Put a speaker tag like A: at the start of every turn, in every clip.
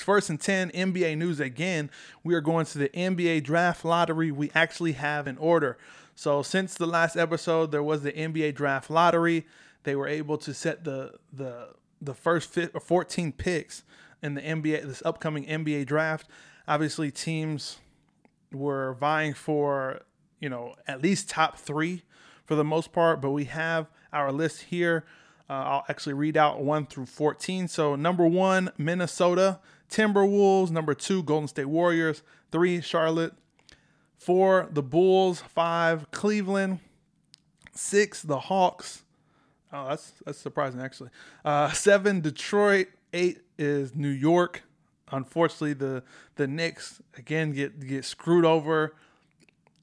A: First and 10, NBA news again. We are going to the NBA draft lottery. We actually have an order. So since the last episode, there was the NBA draft lottery. They were able to set the first 14 picks in the NBA, this upcoming NBA draft. Obviously, teams were vying for, at least top 3 for the most part, but we have our list here. I'll actually read out 1 through 14. So number 1, Minnesota Timberwolves. Number 2, Golden State Warriors. 3, Charlotte. 4, the Bulls. 5, Cleveland. 6, the Hawks. Oh, that's surprising, actually. 7, Detroit. 8 is New York. Unfortunately, the Knicks, again, get screwed over.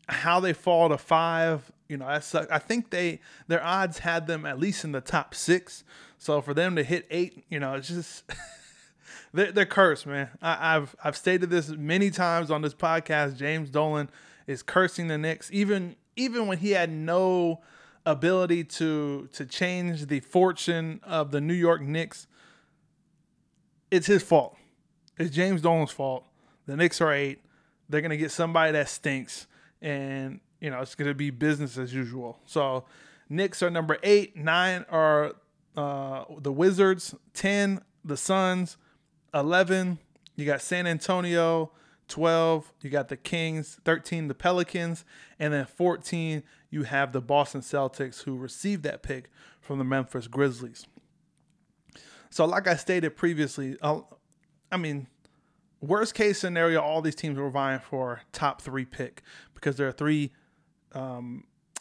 A: How they fall to 5, I think their odds had them at least in the top 6. So for them to hit 8, it's just they're cursed, man. I've stated this many times on this podcast. James Dolan is cursing the Knicks, even when he had no ability to change the fortune of the New York Knicks. It's his fault. It's James Dolan's fault. The Knicks are 8. They're gonna get somebody that stinks. And, it's going to be business as usual. So, Knicks are number 8. 9 are the Wizards. 10, the Suns. 11, you got San Antonio. 12, you got the Kings. 13, the Pelicans. And then 14, you have the Boston Celtics, who received that pick from the Memphis Grizzlies. So, like I stated previously, worst case scenario, all these teams were vying for top 3 pick because there are 3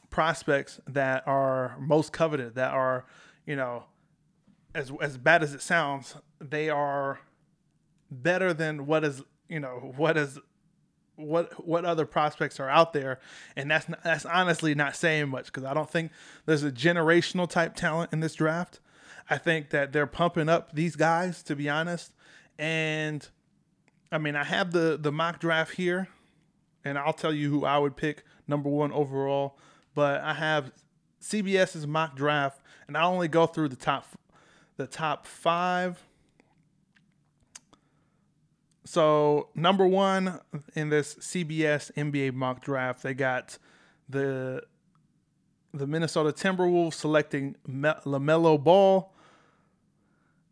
A: prospects that are most coveted, that are, as bad as it sounds, they are better than what other prospects are out there. And that's honestly not saying much, because I don't think there's a generational type talent in this draft. I think that they're pumping up these guys, to be honest. And I have the mock draft here, and I'll tell you who I would pick number 1 overall. But I have CBS's mock draft, and I only go through the top 5. So number 1 in this CBS NBA mock draft, they got the Minnesota Timberwolves selecting LaMelo Ball.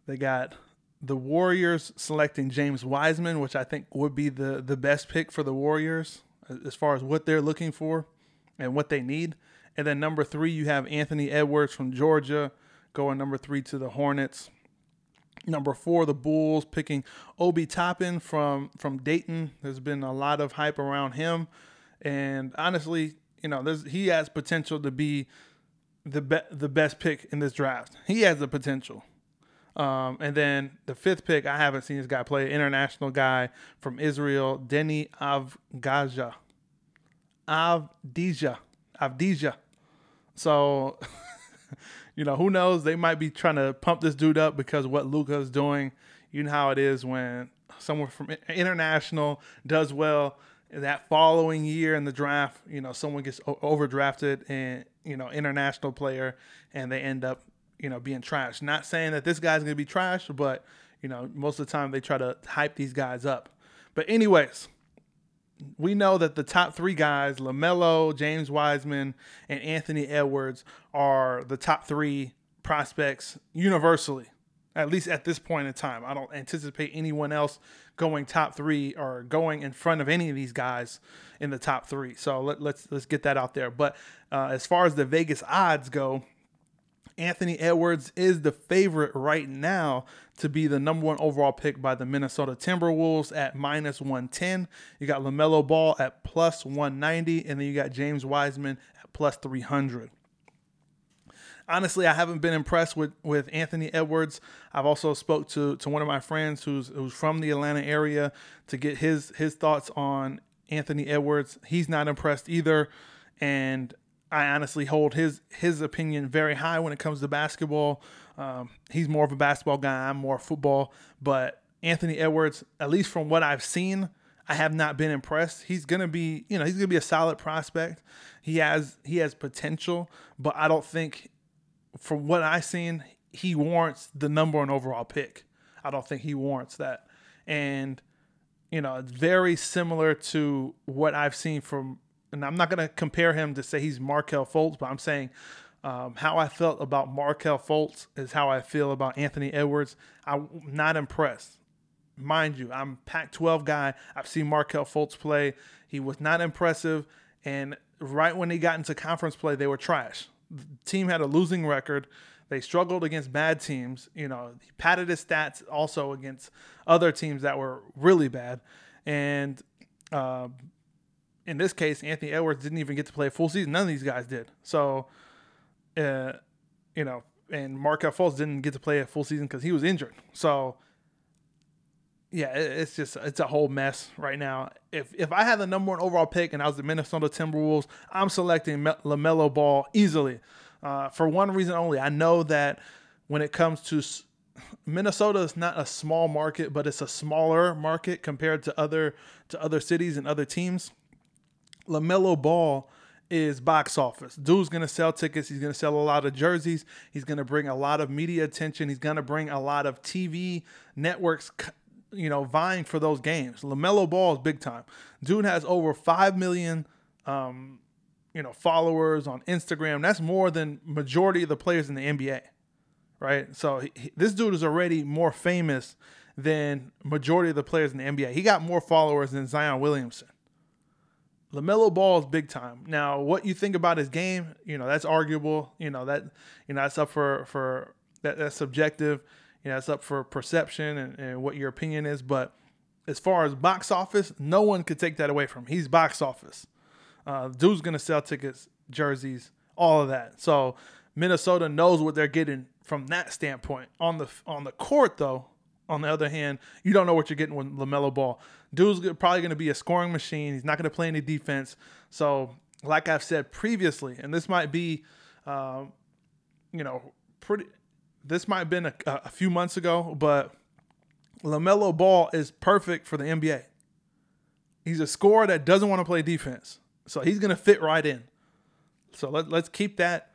A: They got the Warriors selecting James Wiseman, which I think would be the best pick for the Warriors as far as what they're looking for and what they need. And then number 3, you have Anthony Edwards from Georgia going number 3 to the Hornets. Number 4, the Bulls picking Obi Toppin from Dayton. There's been a lot of hype around him. And honestly, he has potential to be the best pick in this draft. He has the potential. And then the 5th pick, I haven't seen this guy play. International guy from Israel, Denny Avdija. So, who knows? They might be trying to pump this dude up because of what Luka is doing. You know how it is when someone from international does well. That following year in the draft, someone gets overdrafted and, international player, and they end up being trash. Not saying that this guy's going to be trash, but, most of the time they try to hype these guys up. But anyways, we know that the top 3 guys, LaMelo, James Wiseman, and Anthony Edwards, are the top 3 prospects universally, at least at this point in time. I don't anticipate anyone else going top 3 or going in front of any of these guys in the top 3. So let's get that out there. But as far as the Vegas odds go, Anthony Edwards is the favorite right now to be the number 1 overall pick by the Minnesota Timberwolves at -110. You got LaMelo Ball at +190, and then you got James Wiseman at +300. Honestly, I haven't been impressed with Anthony Edwards. I've also spoke to one of my friends who's from the Atlanta area to get his thoughts on Anthony Edwards. He's not impressed either, and I honestly hold his opinion very high when it comes to basketball. He's more of a basketball guy. I'm more football. But Anthony Edwards, at least from what I've seen, I have not been impressed. He's gonna be a solid prospect. He has potential, but I don't think, from what I've seen, he warrants the number 1 overall pick. I don't think he warrants that. And, it's very similar to what I've seen from, and I'm not going to compare him to say he's Markelle Fultz, but I'm saying how I felt about Markelle Fultz is how I feel about Anthony Edwards. I'm not impressed. Mind you, I'm a Pac-12 guy. I've seen Markelle Fultz play. He was not impressive. And right when he got into conference play, they were trash. The team had a losing record. They struggled against bad teams. He padded his stats also against other teams that were really bad. And in this case, Anthony Edwards didn't even get to play a full season. None of these guys did. So, and Markelle Fultz didn't get to play a full season because he was injured. So, yeah, it's a whole mess right now. If I had the number 1 overall pick and I was the Minnesota Timberwolves, I'm selecting LaMelo Ball easily. For one reason only. I know that when it comes to Minnesota, is not a small market, but it's a smaller market compared to other cities and other teams. LaMelo Ball is box office. Dude's going to sell tickets. He's going to sell a lot of jerseys. He's going to bring a lot of media attention. He's going to bring a lot of TV networks, vying for those games. LaMelo Ball is big time. Dude has over 5 million, followers on Instagram. That's more than majority of the players in the NBA, right? So this dude is already more famous than majority of the players in the NBA. He got more followers than Zion Williamson. LaMelo Ball is big time. Now, what you think about his game, that's arguable. That's up for that's subjective. It's up for perception and what your opinion is. But as far as box office, no one could take that away from him. He's box office. Dude's going to sell tickets, jerseys, all of that. So Minnesota knows what they're getting from that standpoint. On the court, though, on the other hand, you don't know what you're getting with LaMelo Ball. Dude's probably going to be a scoring machine. He's not going to play any defense. So like I've said previously, and this might be, this might have been a few months ago, but LaMelo Ball is perfect for the NBA. He's a scorer that doesn't want to play defense. So he's going to fit right in. So let's keep that.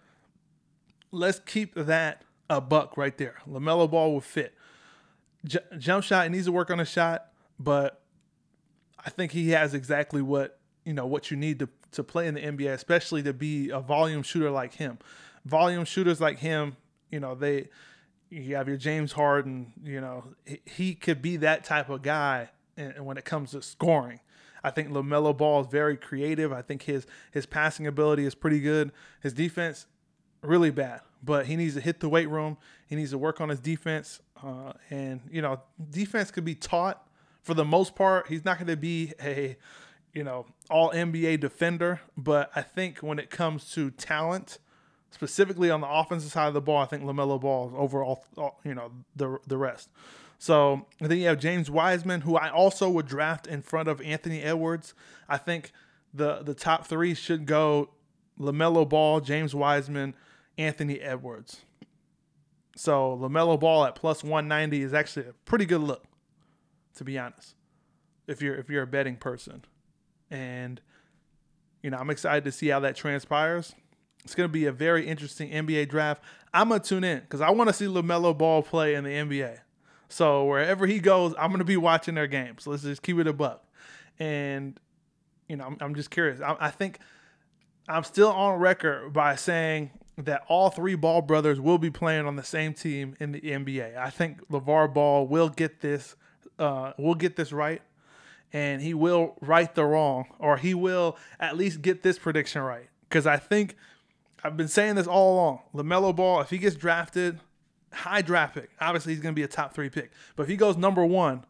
A: Let's keep that a buck right there. LaMelo Ball will fit. Jump shot, he needs to work on a shot, but I think he has exactly what you need to play in the NBA, especially to be a volume shooter like him. Volume shooters like him, you have your James Harden, he could be that type of guy when it comes to scoring. I think LaMelo Ball is very creative. I think his passing ability is pretty good. His defense, really bad. But he needs to hit the weight room. He needs to work on his defense. Defense could be taught for the most part. He's not going to be a, all NBA defender. But I think when it comes to talent, specifically on the offensive side of the ball, I think LaMelo Ball is overall, the rest. So and then you have James Wiseman, who I also would draft in front of Anthony Edwards. I think the top 3 should go LaMelo Ball, James Wiseman, Anthony Edwards. So LaMelo Ball at plus 190 is actually a pretty good look, to be honest, if you're a betting person. And I'm excited to see how that transpires. It's going to be a very interesting NBA draft. I'm going to tune in because I want to see LaMelo Ball play in the NBA. So wherever he goes, I'm going to be watching their games. Let's just keep it a buck. And, I'm just curious. I think I'm still on record by saying that all 3 Ball brothers will be playing on the same team in the NBA. I think LeVar Ball will get this right, and he will right the wrong, or he will at least get this prediction right. Because I think I've been saying this all along. LaMelo Ball, if he gets drafted, high draft pick, obviously he's going to be a top 3 pick. But if he goes number 1,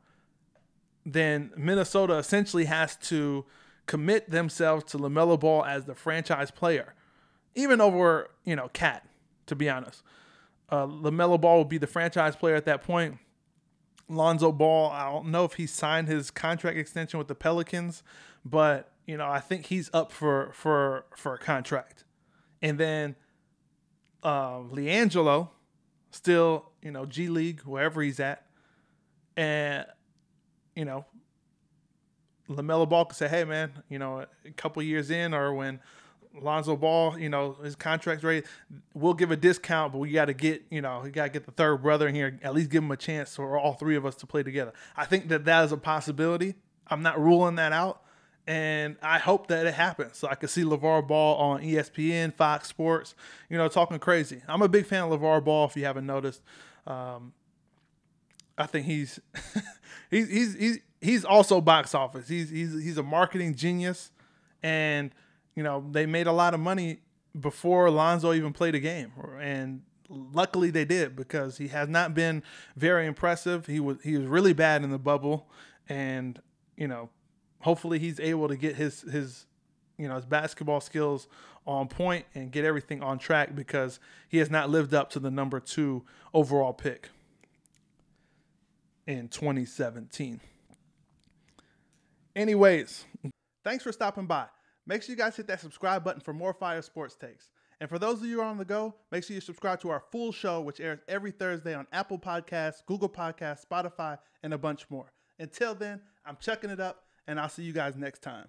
A: then Minnesota essentially has to commit themselves to LaMelo Ball as the franchise player, even over, Cat, to be honest. LaMelo Ball will be the franchise player at that point. Lonzo Ball, I don't know if he signed his contract extension with the Pelicans, but, I think he's up for a contract. And then LiAngelo, still, G League, wherever he's at. And, LaMelo Ball could say, hey, man, a couple years in, or when Lonzo Ball, his contract's ready. We'll give a discount, but we got to get, we got to get the third brother in here, at least give him a chance for all three of us to play together. I think that is a possibility. I'm not ruling that out, and I hope that it happens. So I can see LeVar Ball on ESPN, Fox Sports, talking crazy. I'm a big fan of LeVar Ball, if you haven't noticed. I think he's he's also box office. He's a marketing genius, and they made a lot of money before Lonzo even played a game, and luckily they did, because he has not been very impressive. He was really bad in the bubble, and hopefully he's able to get his basketball skills on point and get everything on track, because he has not lived up to the number 2 overall pick in 2017. Anyways, thanks for stopping by. Make sure you guys hit that subscribe button for more fire sports takes. And for those of you who are on the go, make sure you subscribe to our full show, which airs every Thursday on Apple Podcasts, Google Podcasts, Spotify, and a bunch more. Until then, I'm chucking it up, and I'll see you guys next time.